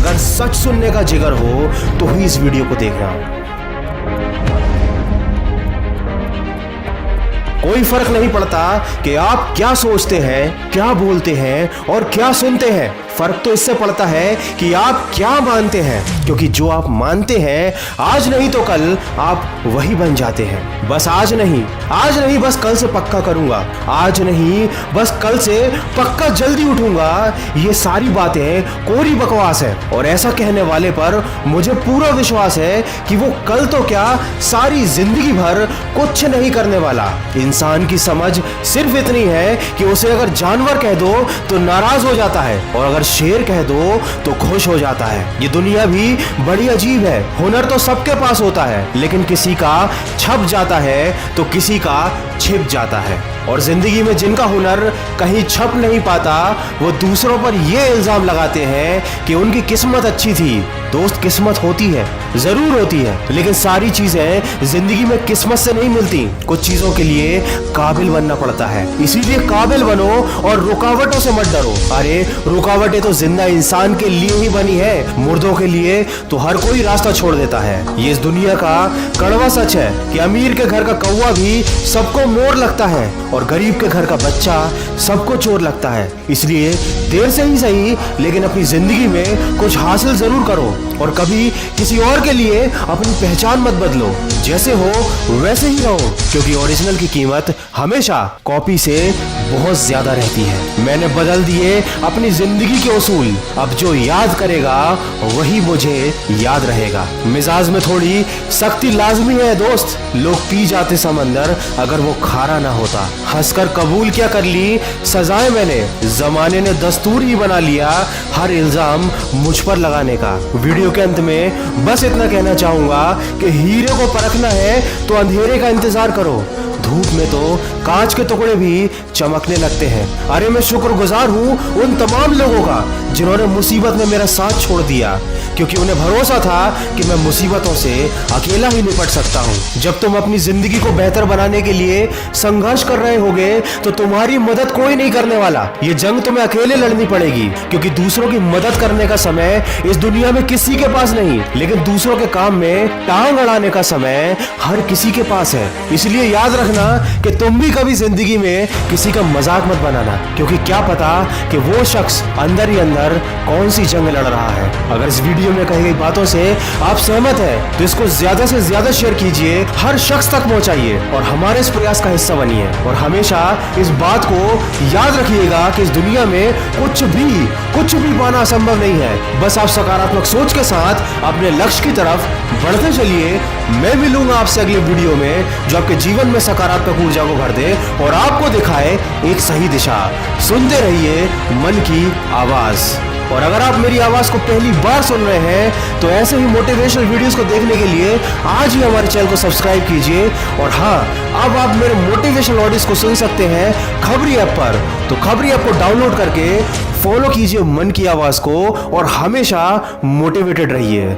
अगर सच सुनने का जिगर हो तो ही इस वीडियो को देखना। कोई फर्क नहीं पड़ता कि आप क्या सोचते हैं, क्या बोलते हैं और क्या सुनते हैं। फर्क तो इससे पड़ता है कि आप क्या मानते हैं, क्योंकि जो आप मानते हैं आज नहीं तो कल आप वही बन जाते हैं। बस आज नहीं बस कल से पक्का करूंगा, आज नहीं बस कल से पक्का जल्दी उठूंगा। ये सारी बातें कोरी बकवास है और ऐसा कहने वाले पर मुझे पूरा विश्वास है कि वो कल तो क्या सारी जिंदगी भर कुछ नहीं करने वाला। इंसान की समझ सिर्फ इतनी है कि उसे अगर जानवर कह दो तो नाराज हो जाता है और अगर शेर कह दो तो खुश हो जाता है। ये दुनिया भी बड़ी अजीब है। हुनर तो सबके पास होता है, लेकिन किसी का छप जाता है तो किसी का छिप जाता है। और जिंदगी में जिनका हुनर कहीं छप नहीं पाता वो दूसरों पर ये इल्जाम लगाते हैं कि उनकी किस्मत अच्छी थी। दोस्त, किस्मत होती है, जरूर होती है, लेकिन सारी चीजें जिंदगी में किस्मत से नहीं मिलती। कुछ चीजों के लिए काबिल बनना पड़ता है, इसीलिए काबिल बनो और रुकावटों से मत डरो। अरे रुकावटें तो जिंदा इंसान के लिए ही बनी है, मुर्दों के लिए तो हर कोई रास्ता छोड़ देता है। ये इस दुनिया का कड़वा सच है कि अमीर के घर का कौवा भी सबको मोर लगता है और गरीब के घर का बच्चा सबको चोर लगता है। इसलिए देर से ही सही, लेकिन अपनी जिंदगी में कुछ हासिल जरूर करो और कभी किसी और के लिए अपनी पहचान मत बदलो। जैसे हो वैसे ही रहो, क्योंकि ओरिजिनल की कीमत हमेशा कॉपी से बहुत ज्यादा रहती है। मैंने बदल दिए अपनी जिंदगी के उसूल, अब जो याद करेगा वही मुझे याद रहेगा। मिजाज में थोड़ी सख्ती लाजमी है दोस्त, लोग पी जाते समंदर अगर वो खारा ना होता। हंसकर कबूल क्या कर ली सजाएं मैंने, जमाने ने दस्तूर ही बना लिया हर इल्जाम मुझ पर लगाने का। वीडियो के अंत में बस इतना कहना चाहूंगा कि हीरे को परखना है तो अंधेरे का इंतजार करो, धूप में तो कांच के टुकड़े भी चमकने लगते हैं। अरे मैं शुक्रगुजार हूँ उन तमाम लोगों का जिन्होंने मुसीबत में मेरा साथ छोड़ दिया, क्योंकि उन्हें भरोसा था कि मैं मुसीबतों से अकेला ही निपट सकता हूँ। जब तुम अपनी जिंदगी को बेहतर बनाने के लिए संघर्ष कर रहे होगे तो तुम्हारी मदद कोई नहीं करने वाला। ये जंग तुम्हें अकेले लड़नी पड़ेगी, क्योंकि दूसरों की मदद करने का समय इस दुनिया में किसी के पास नहीं, लेकिन दूसरों के काम में टांग अड़ाने का समय हर किसी के पास है। इसलिए याद रखना कि तुम भी कभी जिंदगी में किसी का मजाक मत बनाना, क्योंकि क्या पता कि वो शख्स अंदर ही अंदर कौन सी जंग लड़ रहा है। अगर इस वीडियो में कही गई बातों से आप सहमत हैं तो इसको ज्यादा से ज्यादा शेयर कीजिए, हर शख्स तक पहुंचाइए और हमारे इस प्रयास का हिस्सा बनिए। और हमेशा इस बात को याद रखिएगा कि इस दुनिया में कुछ भी पाना असंभव नहीं है। बस आप सकारात्मक सोच के साथ अपने लक्ष्य की तरफ बढ़ते चलिए। मैं मिलूंगा आपसे अगले वीडियो में जो आपके जीवन में सकारात्मक ऊर्जा को भर दे और आपको दिखाए एक सही दिशा। सुनते रहिए मन की आवाज। और अगर आप मेरी आवाज को पहली बार सुन रहे हैं तो ऐसे ही मोटिवेशनल वीडियोस को देखने के लिए आज ही हमारे चैनल को सब्सक्राइब कीजिए। और हाँ, अब आप मेरे मोटिवेशनल ऑडियोज को सुन सकते हैं खबरी ऐप पर। तो खबरी ऐप को डाउनलोड करके फॉलो कीजिए मन की आवाज को और हमेशा मोटिवेटेड रहिए।